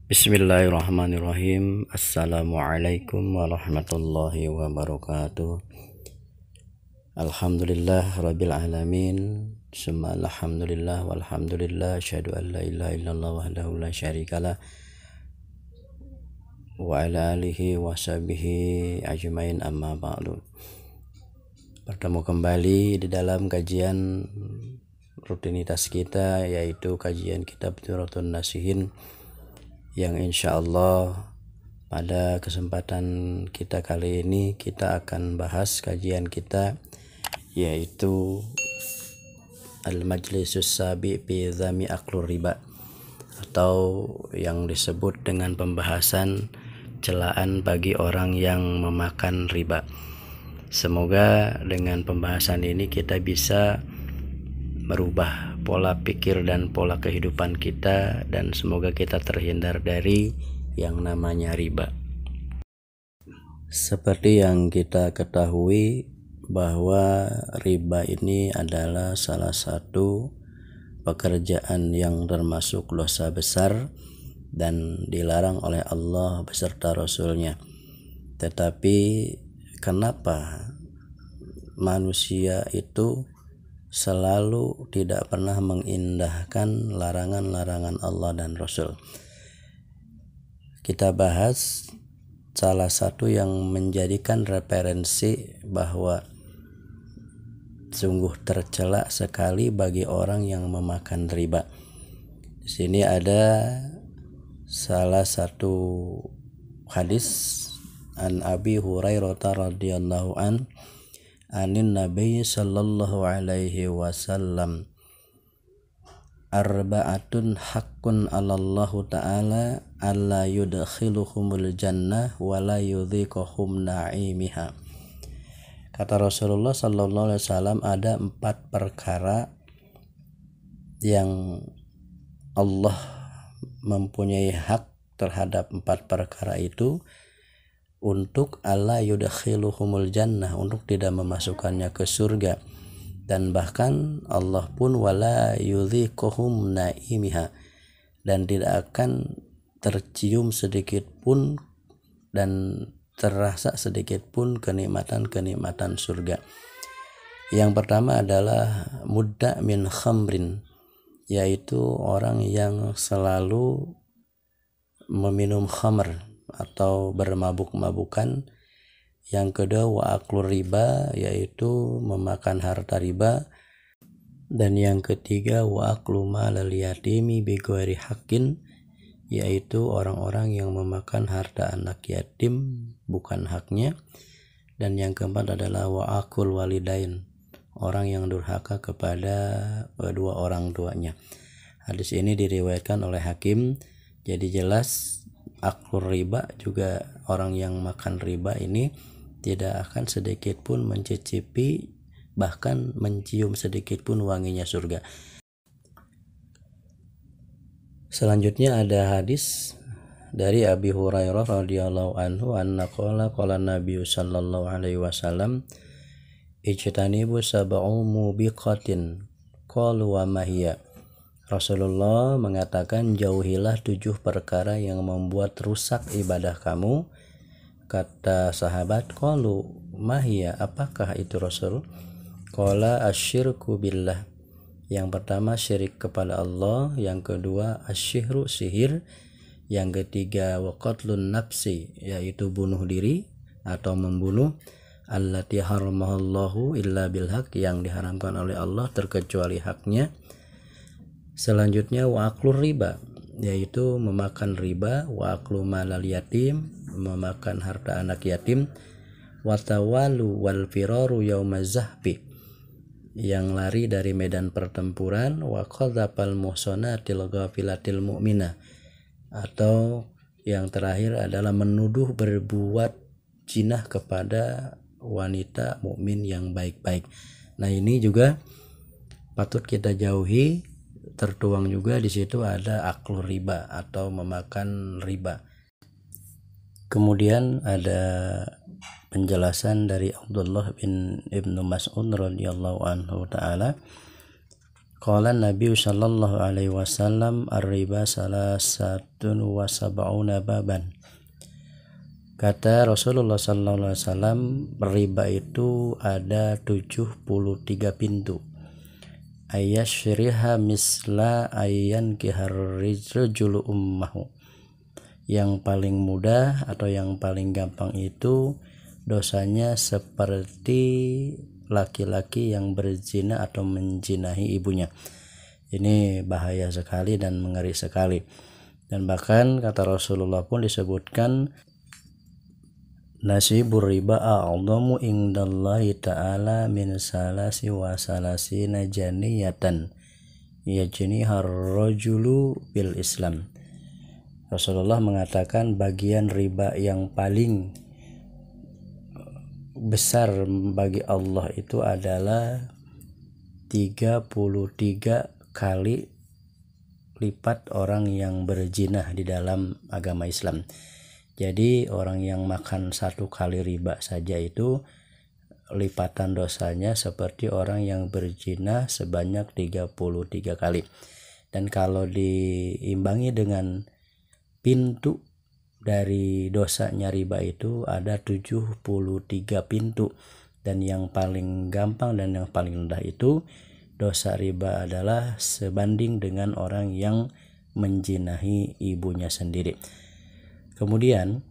Bismillahirrahmanirrahim. Assalamualaikum warahmatullahi wabarakatuh. Alhamdulillah rabbil alamin. Summa alhamdulillah walhamdulillah. Asyhadu an la ilaha illallah wahdahu la syarikalah wa ala alihi wa sahbihi ajmain, amma ba'du. Bertemu kembali di dalam kajian rutinitas kita, yaitu kajian kitab Durratun Nasihin, yang insya Allah pada kesempatan kita kali ini kita akan bahas kajian kita, yaitu Al-Majlisus Sabi fi Dzami Aklur Riba, atau yang disebut dengan pembahasan celaan bagi orang yang memakan riba. Semoga dengan pembahasan ini kita bisa merubah pola pikir dan pola kehidupan kita, dan semoga kita terhindar dari yang namanya riba. Seperti yang kita ketahui bahwa riba ini adalah salah satu pekerjaan yang termasuk dosa besar dan dilarang oleh Allah beserta Rasulnya. Tetapi kenapa manusia itu selalu tidak pernah mengindahkan larangan-larangan Allah dan Rasul? Kita bahas salah satu yang menjadikan referensi bahwa sungguh tercela sekali bagi orang yang memakan riba. Di sini ada salah satu hadis an Abi Hurairah radhiyallahu anin Nabi sallallahu alaihi wasallam, arba'atun haqqun 'alallahu ta'ala alla yudkhiluhumul jannah wa la yudhiquhum na'imiha. Kata Rasulullah sallallahu alaihi wasallam, ada 4 perkara yang Allah mempunyai hak terhadap 4 perkara itu untuk alla yudkhiluhumul jannah, untuk tidak memasukkannya ke surga, dan bahkan Allah pun wala yudhiquhum naimiha, dan tidak akan tercium sedikit pun dan terasa sedikit pun kenikmatan-kenikmatan surga. Yang pertama adalah mudda min khamrin, yaitu orang yang selalu meminum khamr atau bermabuk-mabukan. Yang kedua wa aklur riba, yaitu memakan harta riba. Dan yang ketiga wa aklu malal yatimi bighairi haqqin, yaitu orang-orang yang memakan harta anak yatim bukan haknya. Dan yang keempat adalah wa akul walidain, orang yang durhaka kepada kedua orang tuanya. Hadis ini diriwayatkan oleh Hakim. Jadi jelas aklur riba, juga orang yang makan riba ini tidak akan sedikit pun mencicipi, bahkan mencium sedikit pun wanginya surga. Selanjutnya ada hadis dari Abi Hurairah radhiyallahu anhu anna qala Nabi sallallahu alaihi wasallam, ijtanibu sab'u mubiqatin, qalu wa ma hiya. Rasulullah mengatakan, jauhilah 7 perkara yang membuat rusak ibadah kamu. Kata sahabat, qalu ma hiya, apakah itu Rasul? Qala asyirku billah, yang pertama syirik kepada Allah, yang kedua asyihru, sihir, yang ketiga wa qatlun nafsi, yaitu bunuh diri atau membunuh, allati haramahallahu illa bil haq, yang diharamkan oleh Allah terkecuali haknya. Selanjutnya wa aklur riba, yaitu memakan riba, wa aklu malal yatim, memakan harta anak yatim, wa tawalu wal firaru yaumaz zahbi, yang lari dari medan pertempuran, wa qadzafal muhsanatil ghafilatil mu'minah, atau yang terakhir adalah menuduh berbuat zina kepada wanita mukmin yang baik-baik. Nah, ini juga patut kita jauhi. Tertuang juga di situ ada aklur riba atau memakan riba. Kemudian ada penjelasan dari Abdullah bin Ibnu Mas'ud radhiyallahu anhu ta'ala. Qala Nabi sallallahu alaihi wasallam ar-riba salasatun wa sab'una baban. Kata Rasulullah sallallahu alaihi wasallam, riba itu ada 73 pintu. Ayasyriha misla ayyan kihar rajulu ummahu. Yang paling mudah atau yang paling gampang itu dosanya seperti laki-laki yang berzina atau menjinahi ibunya. Ini bahaya sekali dan mengeri sekali. Dan bahkan kata Rasulullah pun disebutkan nasibur riba a'dhamu indallahi ta'ala min salasi wa salasina janiyatan yajniha ar-rajulu bil Islam. Rasulullah mengatakan bagian riba yang paling besar bagi Allah itu adalah 33 kali lipat orang yang berzina di dalam agama Islam. Jadi orang yang makan 1 kali riba saja itu lipatan dosanya seperti orang yang berzina sebanyak 33 kali. Dan kalau diimbangi dengan pintu dari dosanya riba itu ada 73 pintu. Dan yang paling gampang dan yang paling rendah itu dosa riba adalah sebanding dengan orang yang menjinahi ibunya sendiri. Kemudian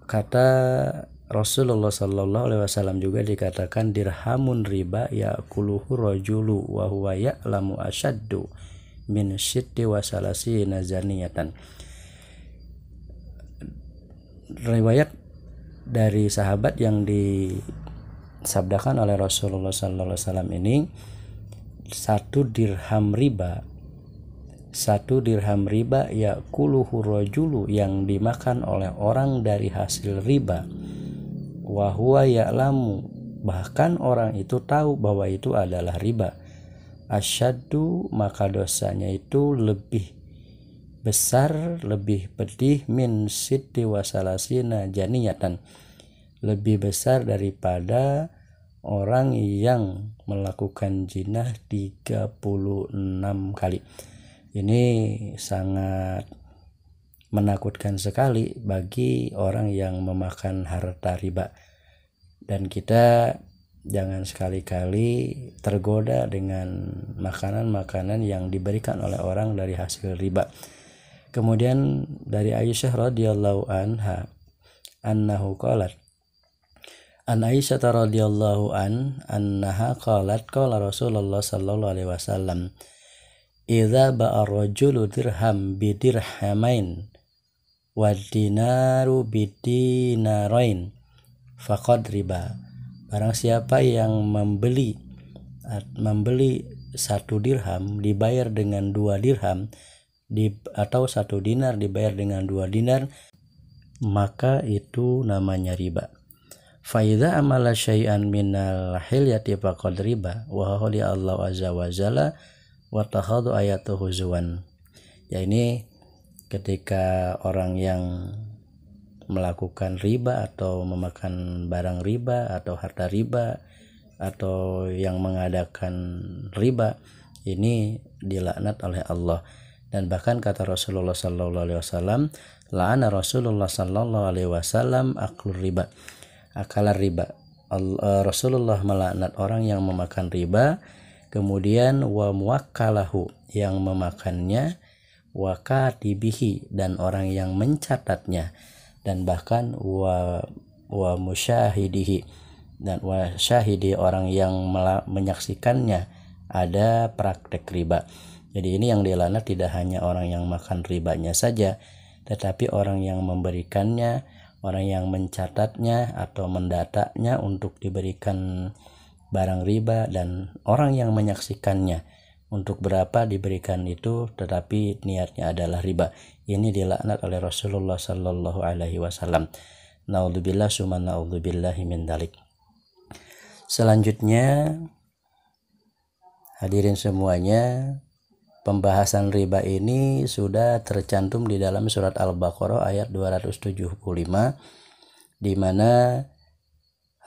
kata Rasulullah sallallahu alaihi wasallam juga dikatakan dirhamun riba ya'kuluhu rajulu wa huwa ya'lamu ashaddu min shitti wa salasina zaniyatan. Riwayat dari sahabat yang disabdakan oleh Rasulullah sallallahu alaihi wasallam ini, 1 dirham riba ya'kuluhu rajulu yang dimakan oleh orang dari hasil riba, wa huwa ya'lamu bahkan orang itu tahu bahwa itu adalah riba, asyaddu maka dosanya itu lebih besar, lebih pedih min sitti wasalasina janiyatan, lebih besar daripada orang yang melakukan zina 36 kali. Ini sangat menakutkan sekali bagi orang yang memakan harta riba. Dan kita jangan sekali-kali tergoda dengan makanan-makanan yang diberikan oleh orang dari hasil riba. Kemudian dari Aisyah radhiyallahu anha annahu qalat an Aisyah radhiyallahu anha qalat qala Rasulullah sallallahu alaihi wasallam idza ba'a rajulu dirham bidirhamain wa dinaru bidinarain faqad riba. Barang siapa yang membeli 1 dirham dibayar dengan 2 dirham atau 1 dinar dibayar dengan 2 dinar, maka itu namanya riba. Fa idza amala syai'an minal hilyati faqad riba wa huwa Allah azza wa jalla wa tahadu ayatuhu zuwan. Ya, ini ketika orang yang melakukan riba atau memakan barang riba atau harta riba atau yang mengadakan riba ini dilaknat oleh Allah. Dan bahkan kata Rasulullah sallallahu alaihi wasallam, la'ana Rasulullah sallallahu alaihi wasallam aklur riba, akalar riba. Rasulullah melaknat orang yang memakan riba, kemudian wa muwakkalahu yang memakannya, wa katibihi dan orang yang mencatatnya, dan bahkan wa musyahidihi dan wa syahidi orang yang menyaksikannya ada praktek riba. Jadi ini yang dilaknat tidak hanya orang yang makan ribanya saja, tetapi orang yang memberikannya, orang yang mencatatnya atau mendatanya untuk diberikan barang riba, dan orang yang menyaksikannya untuk berapa diberikan itu tetapi niatnya adalah riba. Ini dilaknat oleh Rasulullah sallallahu alaihi wasallam. Naudzubillah summa naudzubillahi min dzalik. Selanjutnya hadirin semuanya, pembahasan riba ini sudah tercantum di dalam surat Al-Baqarah ayat 275, di mana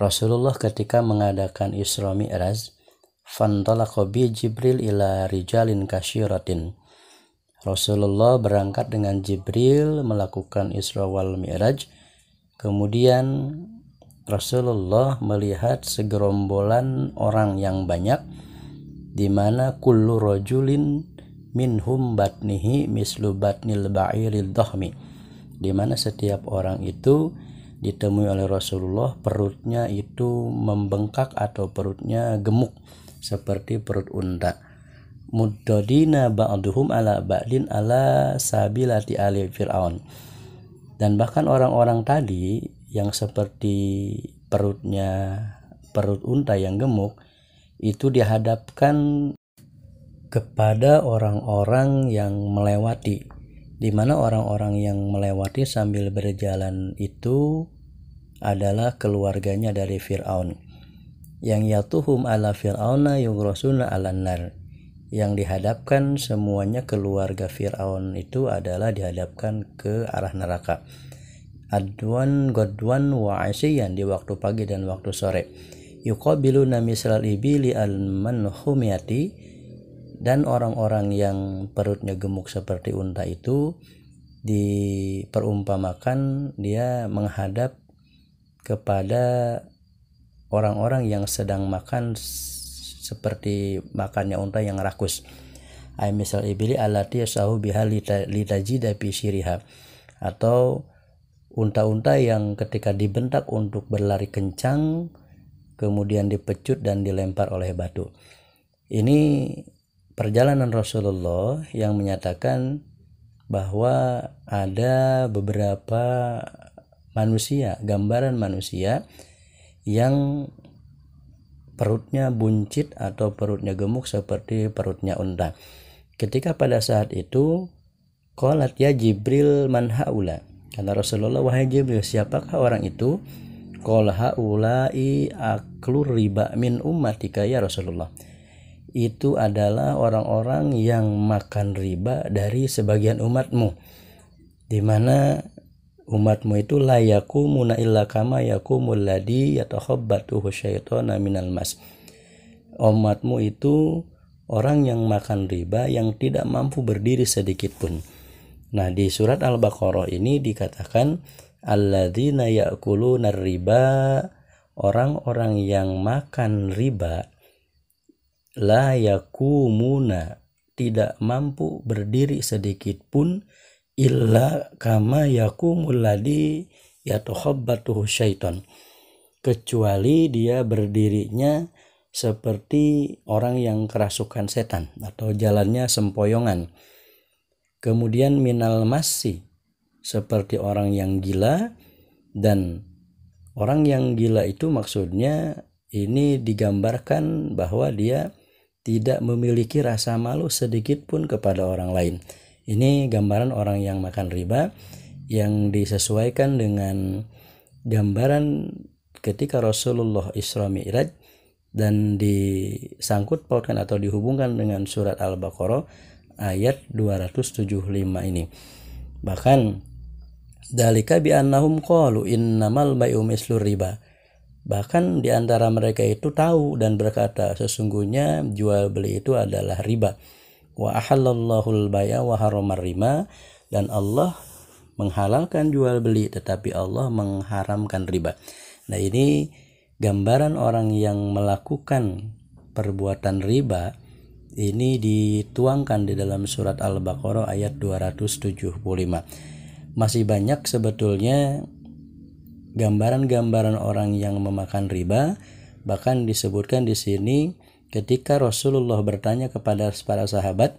Rasulullah ketika mengadakan Isra Mi'raj, fantalaqa bi Jibril ila rijalin kasyiratin. Rasulullah berangkat dengan Jibril melakukan Isra wal Mi'raj. Kemudian Rasulullah melihat segerombolan orang yang banyak, di mana kullu rajulin minhum batnihi mislu batnil ba'iril dhahmi, di mana setiap orang itu ditemui oleh Rasulullah perutnya itu membengkak atau perutnya gemuk seperti perut unta. Muddadina ba'duhum ala ba'din ala sabilati ali Fir'aun. Dan bahkan orang-orang tadi yang seperti perut unta yang gemuk itu dihadapkan kepada orang-orang yang melewati, di mana orang-orang yang melewati sambil berjalan itu adalah keluarganya dari Fir'aun. Yang yatuhum ala Fir'auna yughrasuna ala nar. Yang dihadapkan semuanya keluarga Fir'aun itu adalah dihadapkan ke arah neraka. Adwan godwan wa asyian, di waktu pagi dan waktu sore. Yuqabiluna misral ibili al-manhumiyati, dan orang-orang yang perutnya gemuk seperti unta itu diperumpamakan dia menghadap kepada orang-orang yang sedang makan seperti makannya unta yang rakus. Ay misal ibili allati yasahu biha litajida fi syiriha, atau unta-unta yang ketika dibentak untuk berlari kencang kemudian dipecut dan dilempar oleh batu. Ini perjalanan Rasulullah yang menyatakan bahwa ada beberapa manusia, gambaran manusia yang perutnya buncit atau perutnya gemuk seperti perutnya unta. Ketika pada saat itu, qalat ya Jibril man haula, kata Rasulullah, wahai Jibril, siapakah orang itu? Qala haula'i aklur riba min ummatika ya Rasulullah. Itu adalah orang-orang yang makan riba dari sebagian umatmu, di mana umatmu itu la yakumuna illa kama yakumul ladzi yatakhabbatuhu syaitana minal mas. Umatmu itu orang yang makan riba yang tidak mampu berdiri sedikit pun. Nah, di surat Al-Baqarah ini dikatakan alladzina ya'kuluna riba, orang-orang yang makan riba, la yakumuna, tidak mampu berdiri sedikit pun, illa kama yakumul ladzi yatakhabbatuhu syaitan, kecuali dia berdirinya seperti orang yang kerasukan setan atau jalannya sempoyongan. Kemudian minal masi, seperti orang yang gila. Dan orang yang gila itu maksudnya ini digambarkan bahwa dia tidak memiliki rasa malu sedikit pun kepada orang lain. Ini gambaran orang yang makan riba yang disesuaikan dengan gambaran ketika Rasulullah Isra Mi'raj, dan disangkut pautkan atau dihubungkan dengan surat Al-Baqarah ayat 275 ini. Bahkan dalika bi annahum qalu innamal bai'u mislu riba. Bahkan di antara mereka itu tahu dan berkata sesungguhnya jual beli itu adalah riba. Wa ahallallahul bai'a wa harramar riba, dan Allah menghalalkan jual beli tetapi Allah mengharamkan riba. Nah, ini gambaran orang yang melakukan perbuatan riba ini dituangkan di dalam surat Al-Baqarah ayat 275. Masih banyak sebetulnya gambaran-gambaran orang yang memakan riba. Bahkan disebutkan di sini ketika Rasulullah bertanya kepada para sahabat,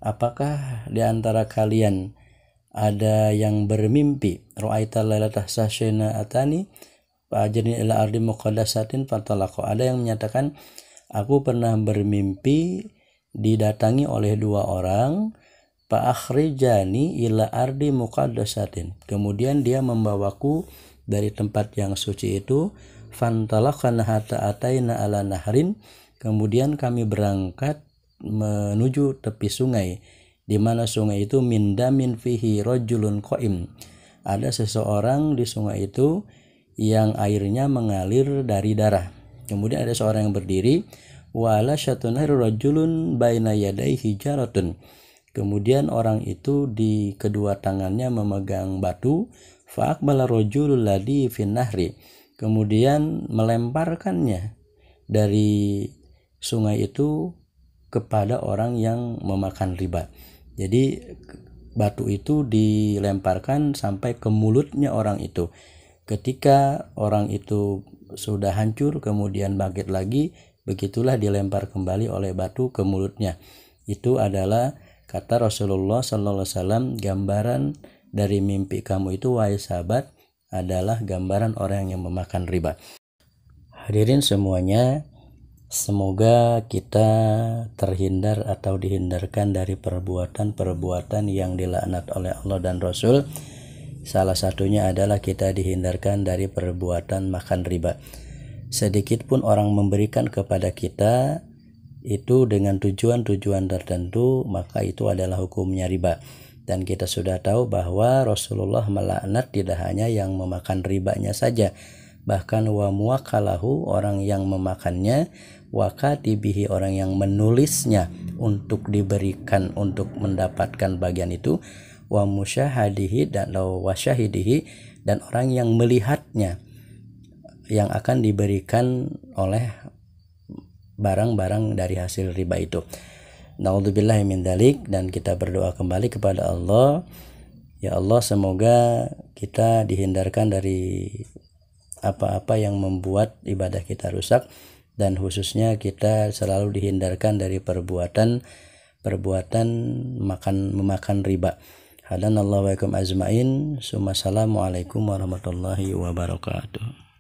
apakah di antara kalian ada yang bermimpi ra'aital lailata sashina atani fa'ajni ila ardi muqaddasatin fatalaqa? Ada yang menyatakan, aku pernah bermimpi didatangi oleh dua orang, fa'akhrijani ila ardi muqaddasatin, kemudian dia membawaku dari tempat yang suci itu, fantalaqana hatta ataina ala nahrin, kemudian kami berangkat menuju tepi sungai, di mana sungai itu min damin fihi rajulun qaim, ada seseorang di sungai itu yang airnya mengalir dari darah. Kemudian ada seorang yang berdiri, Wala syatun rajulun baina yadayhi hijaratun. Kemudian orang itu di kedua tangannya memegang batu. Fa'aqbala rajulul ladzi fin nahri. Kemudian melemparkannya dari sungai itu kepada orang yang memakan riba. Jadi batu itu dilemparkan sampai ke mulutnya orang itu. Ketika orang itu sudah hancur kemudian bangkit lagi, begitulah dilempar kembali oleh batu ke mulutnya. Itu adalah kata Rasulullah SAW, gambaran dari mimpi kamu itu wahai sahabat adalah gambaran orang yang memakan riba. Hadirin semuanya, semoga kita terhindar atau dihindarkan dari perbuatan-perbuatan yang dilaknat oleh Allah dan Rasul. Salah satunya adalah kita dihindarkan dari perbuatan makan riba. Sedikit pun orang memberikan kepada kita itu dengan tujuan-tujuan tertentu, maka itu adalah hukumnya riba. Dan kita sudah tahu bahwa Rasulullah melaknat tidak hanya yang memakan ribanya saja, bahkan wa muwakkalahu, orang yang memakannya, wa katibihi, orang yang menulisnya untuk diberikan untuk mendapatkan bagian itu, wa musyahadihi dan wa syahidihi, dan orang yang melihatnya yang akan diberikan oleh barang-barang dari hasil riba itu. Naudzubillahi min dzalik. Dan kita berdoa kembali kepada Allah, ya Allah, semoga kita dihindarkan dari apa-apa yang membuat ibadah kita rusak, dan khususnya kita selalu dihindarkan dari perbuatan memakan riba. Hadanallahu wa ikum ajmain. Assalamualaikum warahmatullahi wabarakatuh.